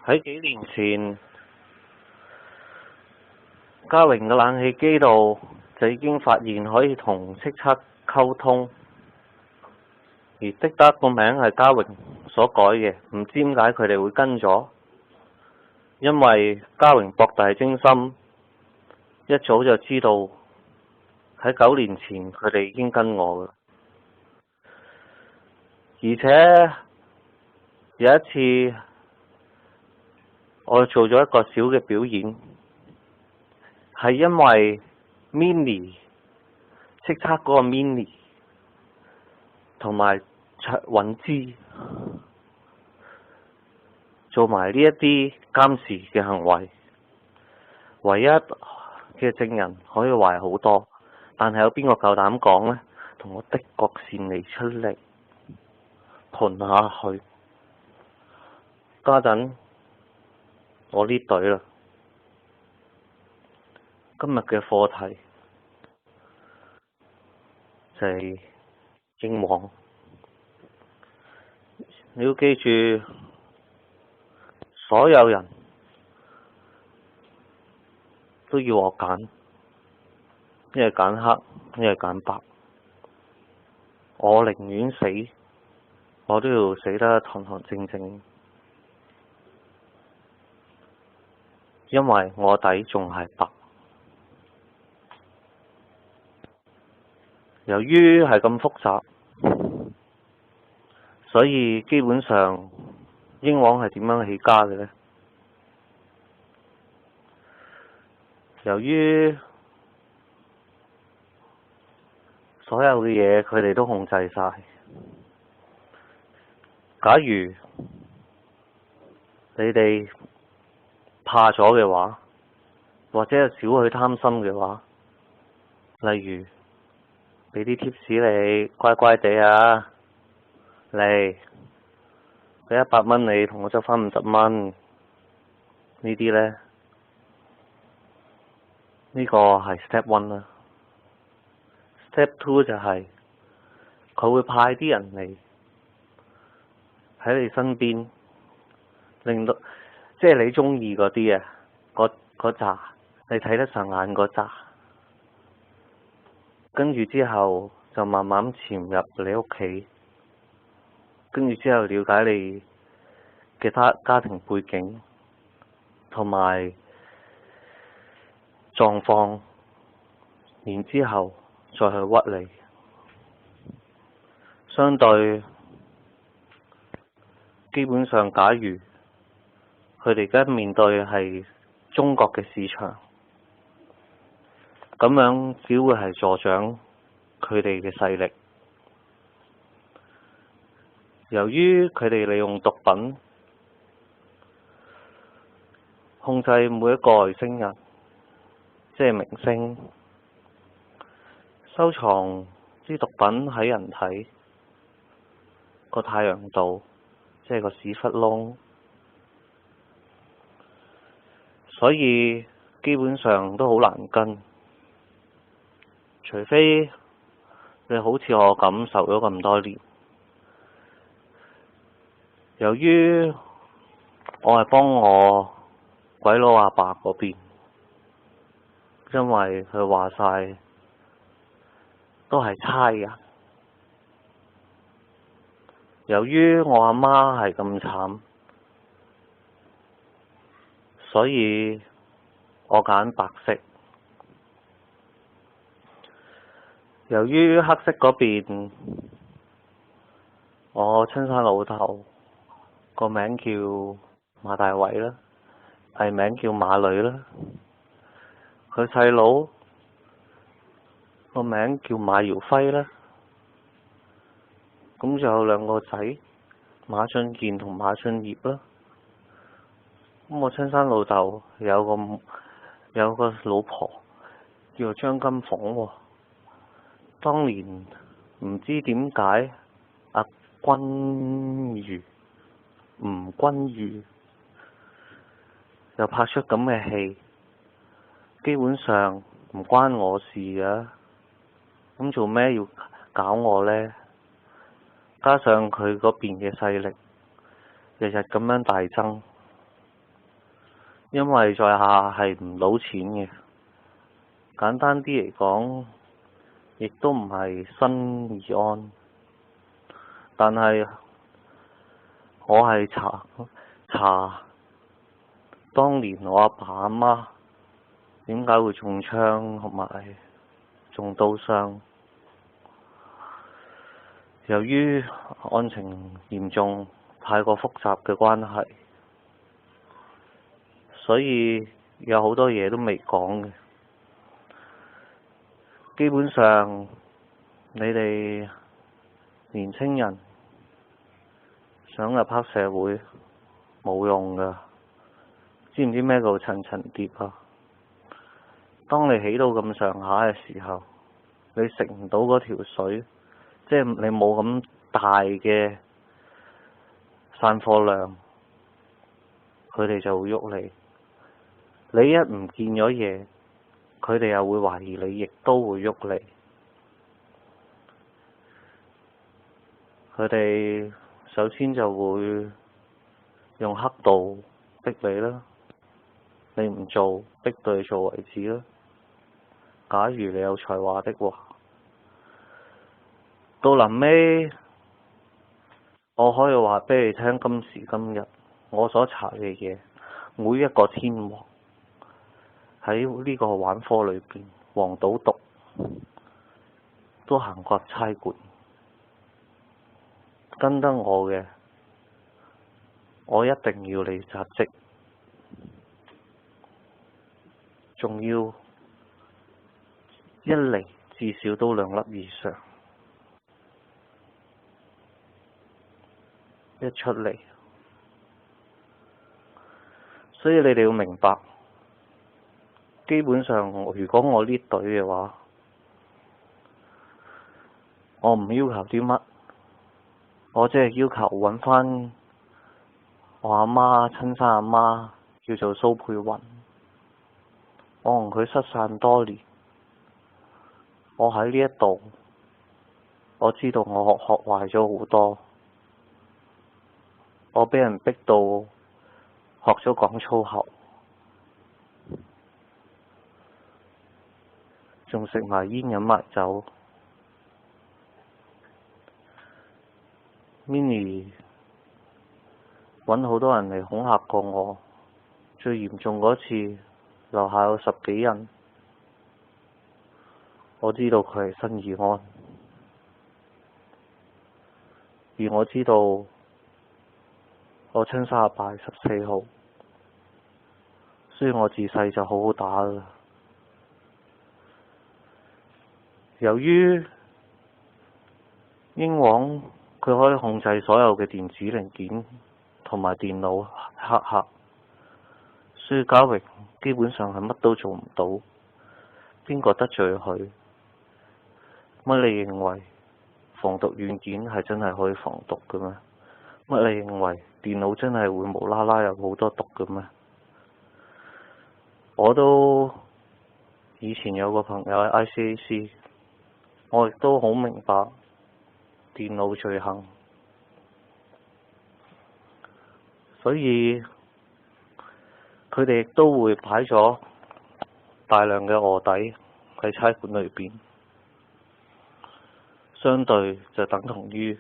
喺幾年前，嘉榮嘅冷氣機度就已經發現可以同叱咤溝通，而的得個名係嘉榮所改嘅，唔知點解佢哋會跟咗，因為嘉榮博大精深，一早就知道喺9年前佢哋已經跟我嘅，而且有一次我做咗一個小嘅表演，係因為 mini 叱咤嗰個 mini 同埋卓韻芝做埋呢一啲監視嘅行為，唯一嘅證人可以話好多，但係有邊個夠膽講呢？同我的國善離出嚟盤下去，家陣我呢隊啦。今日嘅課題就係英皇，你要記住，所有人都要我揀，一係揀黑，一係揀白，我寧願死，我都要死得堂堂正正，因為我底仲係白。由於係咁複雜，所以基本上英皇係點樣起家嘅呢？由於所有嘅嘢佢哋都控制晒，假如你哋怕咗嘅話，或者有少許貪心嘅話，例如俾啲貼士你，乖乖地啊，嚟俾100蚊你，同我執返50蚊，呢啲呢，呢個係 step 1啦。step 2就係佢會派啲人嚟喺你身邊，令到即係你中意嗰啲啊，嗰扎你睇得上眼嗰扎，跟住之後就慢慢潛入你屋企，跟住之後了解你嘅家庭背景同埋狀況，然之後再去屈你。相對基本上，假如佢哋而家面對係中國嘅市場，咁樣只會係助長佢哋嘅勢力。由於佢哋利用毒品控制每一個外星人，即係明星，收藏啲毒品喺人體個太陽度，即係個屎忽窿，所以基本上都好難跟，除非你好似我咁受咗咁多年。由於我係幫我鬼佬阿爸嗰邊，因為佢話晒都係差人。由於我阿媽係咁慘，所以我揀白色。由於黑色嗰邊，我親生老豆個名叫馬大偉啦，藝名叫馬女啦。佢細佬個名叫馬耀輝啦。咁仲有2個仔，馬俊健同馬俊業啦。咁我親生老豆有個老婆叫做張金鳳喎。當年唔知點解阿吳君如又拍出咁嘅戲，基本上唔關我事嘅。咁做咩要搞我呢？加上佢嗰邊嘅勢力日日咁樣大增，因為在下係唔賭錢嘅。簡單啲嚟講，亦都唔係新義安，但係我係查當年我阿爸阿媽點解會中槍同埋中刀傷。由於案情嚴重，太過複雜嘅關係，所以有好多嘢都未講嘅。基本上，你哋年青人想入黑社會冇用㗎，知唔知咩叫層層疊啊？當你起到咁上下嘅時候，你食唔到嗰條水，即係你冇咁大嘅散貨量，佢哋就會喐你。你一唔見咗嘢，佢哋又會懷疑你，亦都會喐你。佢哋首先就會用黑道逼你啦，你唔做，逼到你做為止啦。假如你有才華的話，到臨尾，我可以話俾你聽，今時今日我所查嘅嘢，每一個天王喺呢個玩科裏邊，黃賭毒都行過差館，跟得我嘅，我一定要你扎職，仲要一嚟至少都2粒以上，一出嚟。所以你哋要明白，基本上如果我呢隊嘅話，我唔要求啲乜，我只係要求揾返我阿媽親生阿媽，叫做蘇佩雲。我同佢失散多年，我喺呢一度，我知道我學壞咗好多，我俾人逼到學咗講粗口，仲食埋煙飲埋酒。Minnie 揾好多人嚟恐嚇過我，最嚴重嗰次樓下有10幾人，我知道佢係新義安，而我知道我親生阿爸係14號，所以我自細就好好打㗎。由於英皇佢可以控制所有嘅電子零件同埋電腦黑客，所以嘉榮基本上係乜都做唔到。邊個得罪佢？乜你認為防毒軟件係真係可以防毒嘅咩？乜你認為電腦真係會無啦啦有好多毒嘅咩？我都以前有個朋友喺 ICAC， 我亦都好明白電腦罪行，所以佢哋亦都會擺咗大量嘅臥底喺差館裏邊，相對就等同於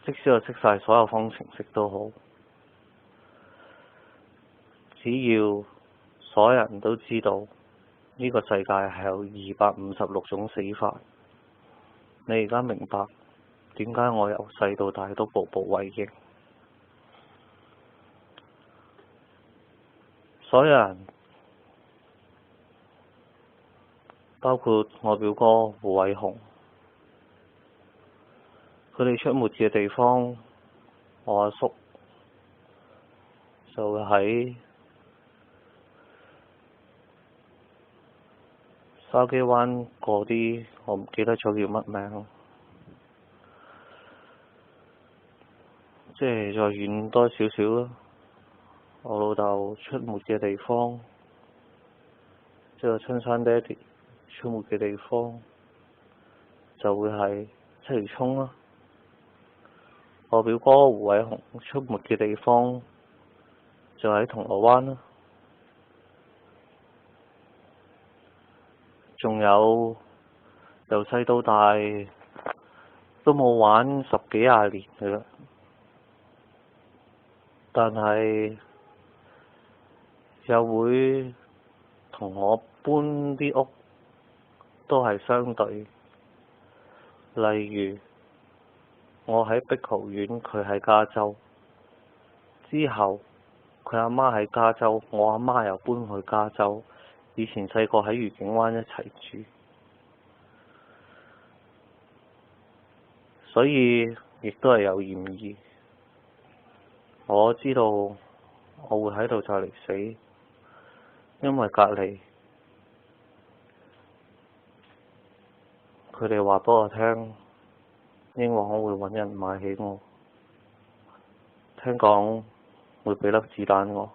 即使我識晒所有方程式都好，只要所有人都知道呢個世界係有256種死法，你而家明白點解我由細到大都步步為營。所有人，包括我表哥胡偉雄，佢哋出沒嘅地方，我阿叔就喺筲箕灣嗰啲，我唔記得咗叫乜名，即係再遠多少少啦。我老豆出沒嘅地方，即係我親生爹哋出沒嘅地方，就會係鰂魚涌啦。我表哥胡偉雄出沒嘅地方就喺銅鑼灣啦。仲有由細到大都冇玩10幾20年嘅啦，但係又會同我搬啲屋都係相對。例如我喺碧豪苑，佢喺加州，之後佢阿媽喺加州，我阿媽又搬去加州。以前細個喺愉景灣一齊住，所以亦都係有嫌疑。我知道我會喺度就嚟死，因為隔離佢哋話畀我聽，英皇會揾人買起我，聽講會畀粒子彈我。